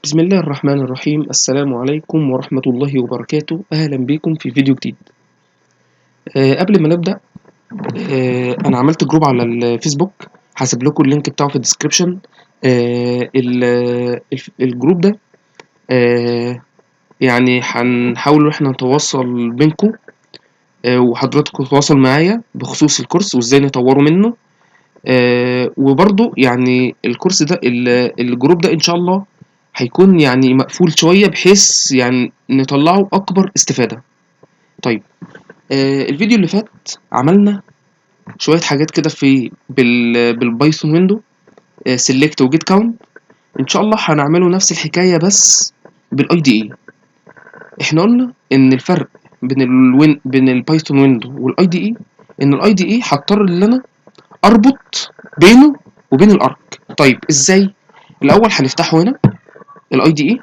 بسم الله الرحمن الرحيم. السلام عليكم ورحمة الله وبركاته. أهلا بكم في فيديو جديد. قبل ما نبدأ، أنا عملت جروب على الفيسبوك، هسيب لكم اللينك بتاعه في الديسكريبشن. الجروب ده يعني هنحاول إن احنا نتواصل بينكم، وحضراتكم تتواصل معايا بخصوص الكورس وازاي نطوره منه. وبرضو يعني الكورس ده الجروب ده إن شاء الله هيكون يعني مقفول شوية بحيث يعني نطلعه أكبر استفادة. طيب، الفيديو اللي فات عملنا شوية حاجات كده بالبايثون ويندو، سيلكت وجيت كاونت. إن شاء الله هنعمله نفس الحكاية بس بالاي دي اي. احنا قلنا إن الفرق بين البايثون ويندو والاي دي اي إن الاي دي اي هضطر إن أنا أربط بينه وبين الارك. طيب ازاي؟ الأول هنفتحه هنا الاي دي اي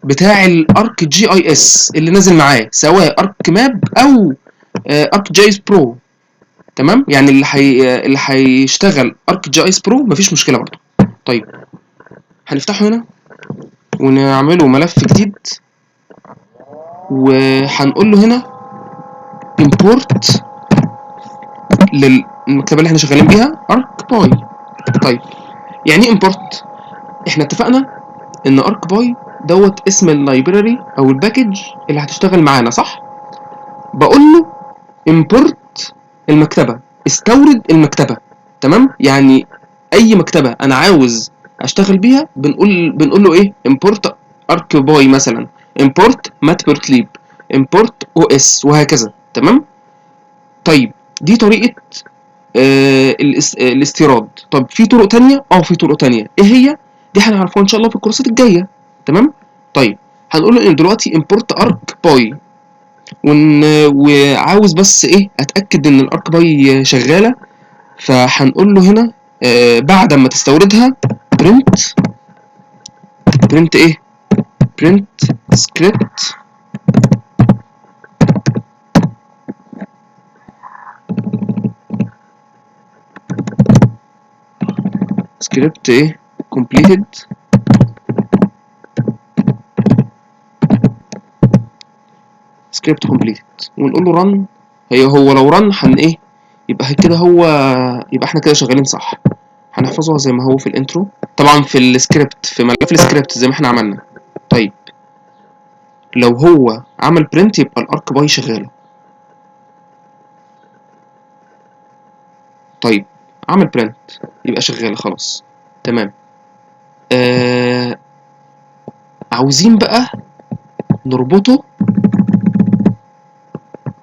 بتاع الارك جي اي اس اللي نازل معاه، سواء ارك ماب او ارك جي اس برو. تمام، يعني اللي هيشتغل ارك جي اس برو مفيش مشكله برضه. طيب، هنفتحه هنا ونعمله ملف جديد، وهنقول له هنا import للمكتبه اللي احنا شغالين بيها ارك باي. طيب، يعني ايه import؟ احنا اتفقنا ان ارك باي دوت اسم اللايبراري او الباكج اللي هتشتغل معانا، صح؟ بقول له import المكتبه، استورد المكتبه. تمام، يعني اي مكتبه انا عاوز اشتغل بيها بنقول له ايه؟ import arc باي مثلا، import matplotlib، import os، وهكذا. تمام. طيب، دي طريقه الاستيراد. طب في طرق تانية؟ في طرق تانية. ايه هي؟ دي هنعرفها ان شاء الله في الكورسات الجايه. تمام. طيب، هنقول له ان دلوقتي import arc باي، وعاوز بس ايه؟ اتاكد ان الارك باي شغاله. فهنقول له هنا بعد ما تستوردها print ايه؟ print script ايه؟ completed. script completed، ونقول له run. هو لو run ايه؟ يبقى كده يبقى احنا كده شغالين صح. هنحفظه زي ما هو في الانترو، طبعا في السكريبت، في ملف السكريبت زي ما احنا عملنا. طيب، لو هو عمل برنت يبقى الارك باي شغاله. طيب، عمل برنت يبقى شغاله خلاص. تمام. عاوزين بقى نربطه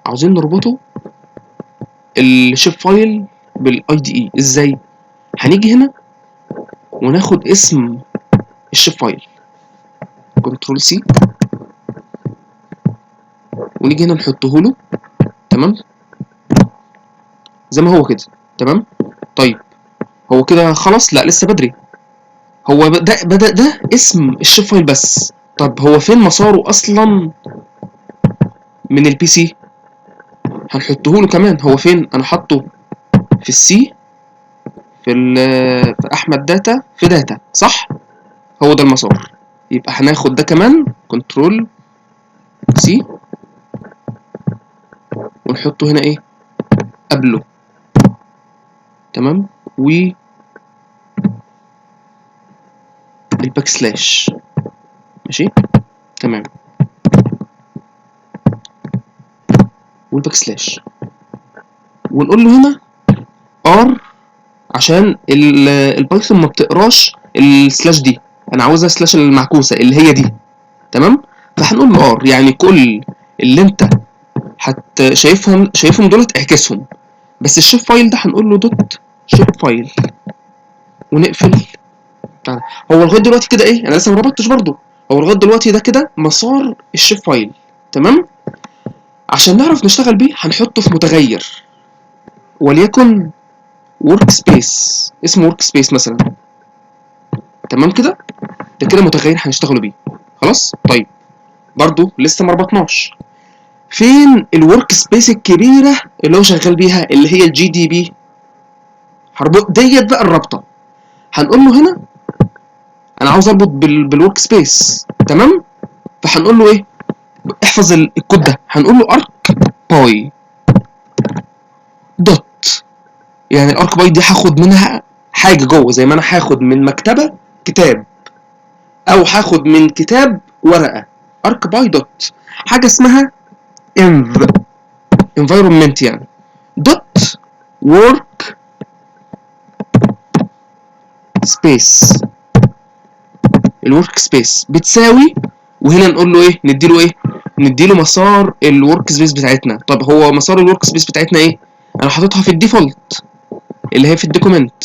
عاوزين نربطه الشيب فايل بالاي دي اي. ازاي؟ هنيجي هنا وناخد اسم الشيب فايل، كنترول سي، ونيجي هنا نحطه له. تمام، زي ما هو كده. تمام. طيب، هو كده خلاص؟ لا، لسه بدري. هو بدأ ده اسم الشيب فايل بس. طب هو فين مساره اصلا من البي سي؟ هنحطه له كمان. هو فين؟ انا حاطه في السي، في احمد داتا، في داتا، صح؟ هو ده المسار. يبقى هناخد ده كمان، كنترول سي، ونحطه هنا ايه؟ قبله. تمام، الباك سلاش. ماشي. تمام، والباك سلاش، ونقول له هنا ار، عشان البايثون ما بتقراش السلاش دي، انا عاوزها سلاش المعكوسه اللي هي دي. تمام. فهنقول له ار، يعني كل اللي انت شايفهم دولت اعكسهم. بس الشيب فايل ده هنقول له دوت شيب فايل، ونقفل. هو لغايه دلوقتي كده ايه؟ انا لسه ما ربطتش برضو. هو لغايه دلوقتي ده كده مسار الشيب فايل. تمام. عشان نعرف نشتغل بيه هنحطه في متغير، وليكن ورك سبيس، اسمه ورك سبيس مثلا. تمام كده، ده كده متغير هنشتغلوا بيه. خلاص. طيب، برضو لسه ما ربطناش. فين الورك سبيس الكبيره اللي هو شغال بيها، اللي هي الجي دي بي؟ هربط ديت بقى الرابطه. هنقول له هنا انا عاوز اربط بالورك سبيس، تمام؟ فهنقول له ايه؟ احفظ الكود ده، هنقول له ارك باي دوت، يعني الارك باي دي هاخد منها حاجه جوه، زي ما انا هاخد من مكتبه كتاب او هاخد من كتاب ورقه. ارك باي دوت حاجه اسمها انف environment يعني دوت work space. الورك سبيس بتساوي، وهنا نقول له ايه؟ نديله ايه؟ نديله مسار الورك سبيس بتاعتنا. طب هو مسار الورك سبيس بتاعتنا ايه؟ انا حاططها في الديفولت اللي هي في الدوكيمنت،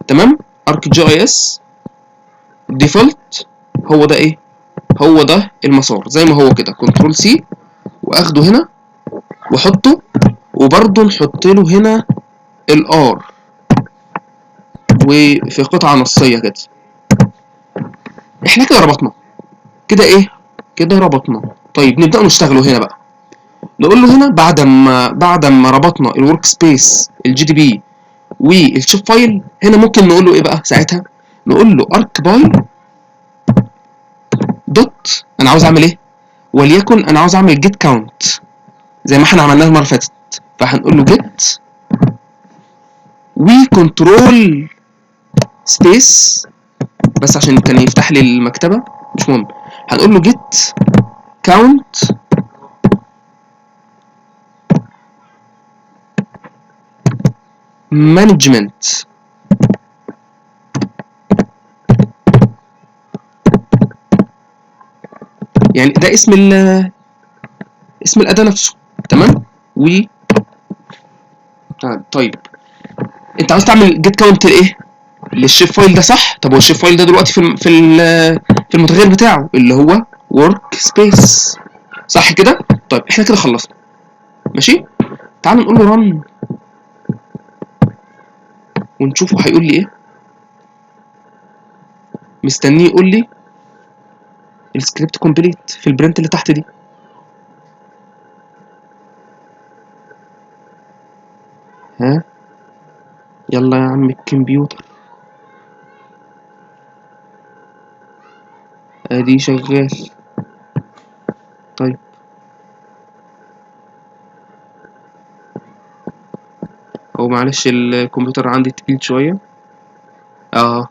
تمام؟ ارك جي اي اس ديفولت، هو ده ايه؟ هو ده المسار زي ما هو كده. كنترول سي واخده هنا واحطه، وبرده نحط له هنا الار وفي قطعه نصيه كده. احنا كده ربطنا كده ايه؟ كده ربطنا. طيب نبدا نشتغله هنا بقى. نقول له هنا بعد ما ربطنا الورك سبيس الجي دي بي والشيب فايل، هنا ممكن نقول له ايه بقى ساعتها؟ نقول له ارك باي دوت، انا عاوز اعمل ايه؟ وليكن انا عاوز اعمل جيت كاونت زي ما احنا عملناها المره اللي فاتت. فهنقول له جيت وكنترول سبيس، بس عشان كان يفتح لي المكتبه مش مهم. هنقول له جيت كاونت مانجمنت، يعني ده اسم الاداه نفسه، تمام؟ و طيب انت عاوز تعمل جيت كاونت لايه؟ للشيب فايل ده، صح؟ طب هو الشيب فايل ده دلوقتي في المتغير بتاعه اللي هو ورك سبيس، صح كده؟ طيب احنا كده خلصنا، ماشي؟ تعال نقول له رن ونشوفه هيقول لي ايه. مستنيه يقول لي السكريبت كومبليت في البرنت اللي تحت دي. ها يلا يا عم الكمبيوتر، ادي شغال. طيب هو معلش الكمبيوتر عندي تقيل شويه. اه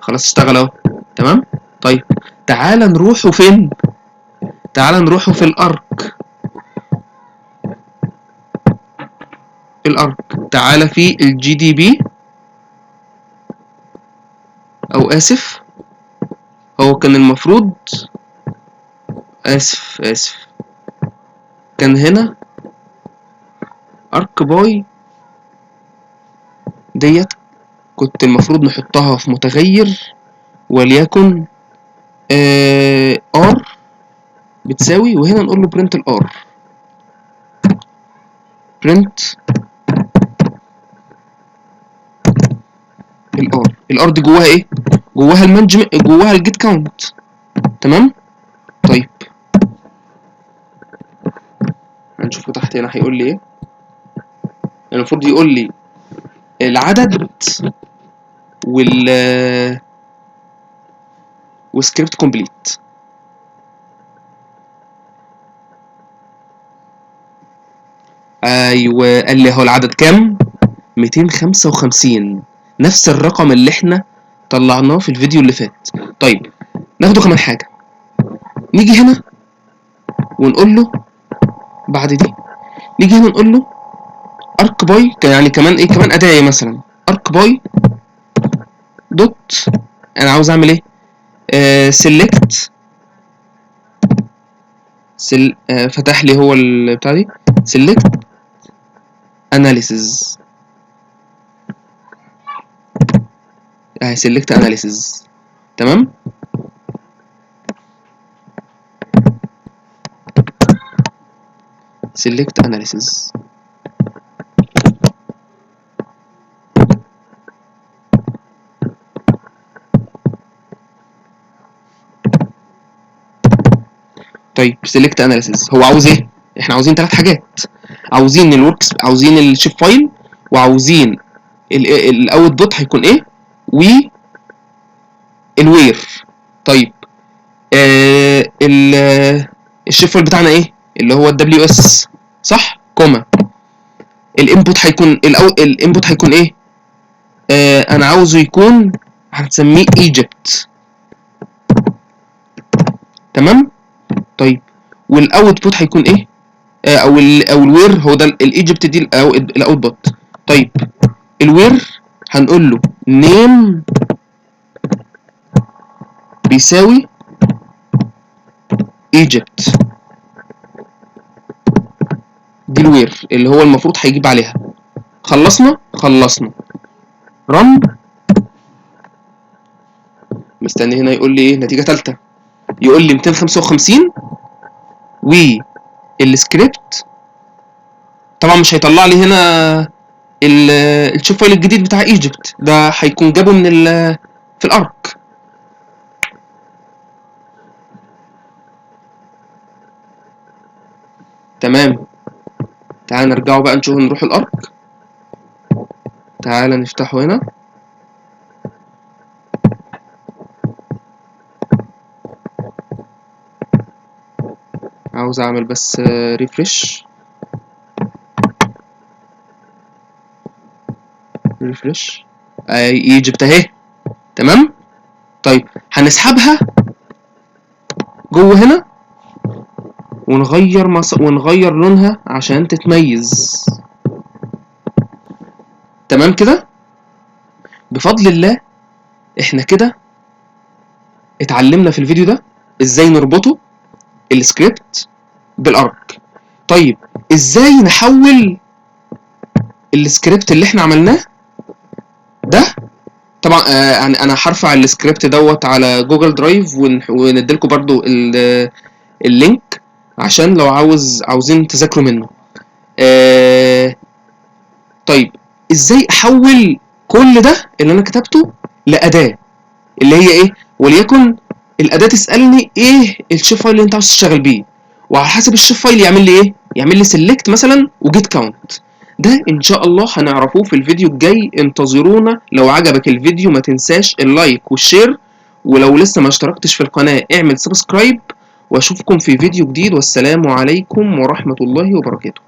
خلاص اشتغل اهو، تمام. طيب تعال نروحوا فين؟ تعال نروحوا في الارك. الارك تعال في الجي دي بي، او اسف هو كان المفروض، اسف كان هنا ارك باي ديت، كنت المفروض نحطها في متغير وليكن ار بتساوي، وهنا نقول له برنت الار، برنت الار دي جواها ايه؟ جواها المانجمنت، جواها الجيت كاونت، تمام. طيب هنشوفه تحت هنا هيقول لي ايه. المفروض يقول لي العدد وال وسكريبت كومبليت. ايوه قال لي اهو العدد كام؟ 255، نفس الرقم اللي احنا طلعناه في الفيديو اللي فات. طيب ناخده كمان حاجه، نيجي هنا ونقول له بعد دي، نيجي هنا نقول له ارك باي، يعني كمان ايه؟ كمان اداه مثلا ارك باي دوت، انا عاوز اعمل ايه؟ سيلكت فتح لي هو البتاع دي سيلكت اناليسز، اهي سيلكت اناليسز، تمام. سيلكت اناليسز طيب سيلكت اناليسز هو عاوز ايه؟ احنا عاوزين 3 حاجات، عاوزين الوركس، عاوزين الشيب فايل، وعاوزين الاوت بوت هيكون ايه، الوير. طيب الشيب فايل بتاعنا ايه اللي هو الدبليو اس، صح؟ كوما الانبوت هيكون ايه؟ انا عاوزه يكون، هنسميه ايجيبت. تمام. طيب والاوتبوت هيكون ايه؟ او الوير هو ده الايجيبت دي الاوتبوت. طيب الوير هنقول له نيم بيساوي ايجيبت، دي الوير اللي هو المفروض هيجيب عليها. خلصنا رن. مستني هنا يقول لي ايه نتيجه ثالثه، يقول لي 255 والسكريبت. طبعا مش هيطلع لي هنا الشيب فايل الجديد بتاع ايجيبت ده، هيكون جابه من في الارك. تمام. تعال نرجعه بقى نشوف، نروح الارك. تعال نفتحه هنا. عاوز اعمل بس ريفرش ايجيبت اهي. تمام. طيب هنسحبها جوه هنا ونغير لونها عشان تتميز. تمام كده. بفضل الله احنا كده اتعلمنا في الفيديو ده ازاي نربطه السكريبت بالارك. طيب ازاي نحول السكريبت اللي احنا عملناه ده؟ طبعا يعني انا هرفع السكريبت دوت على جوجل درايف ونديلكم برضو اللينك عشان لو عاوزين تذاكروا منه. طيب ازاي احول كل ده اللي انا كتبته لاداه اللي هي ايه؟ وليكن الاداه تسالني ايه الشيب فايل اللي انت عاوز تشتغل بيه، وعلى حسب الشيب فايل يعمل لي ايه؟ يعمل لي سيلكت مثلا وجيت كاونت. ده ان شاء الله هنعرفوه في الفيديو الجاي، انتظرونا. لو عجبك الفيديو ما تنساش اللايك والشير، ولو لسه ما اشتركتش في القناه اعمل سبسكرايب، واشوفكم في فيديو جديد، والسلام عليكم ورحمه الله وبركاته.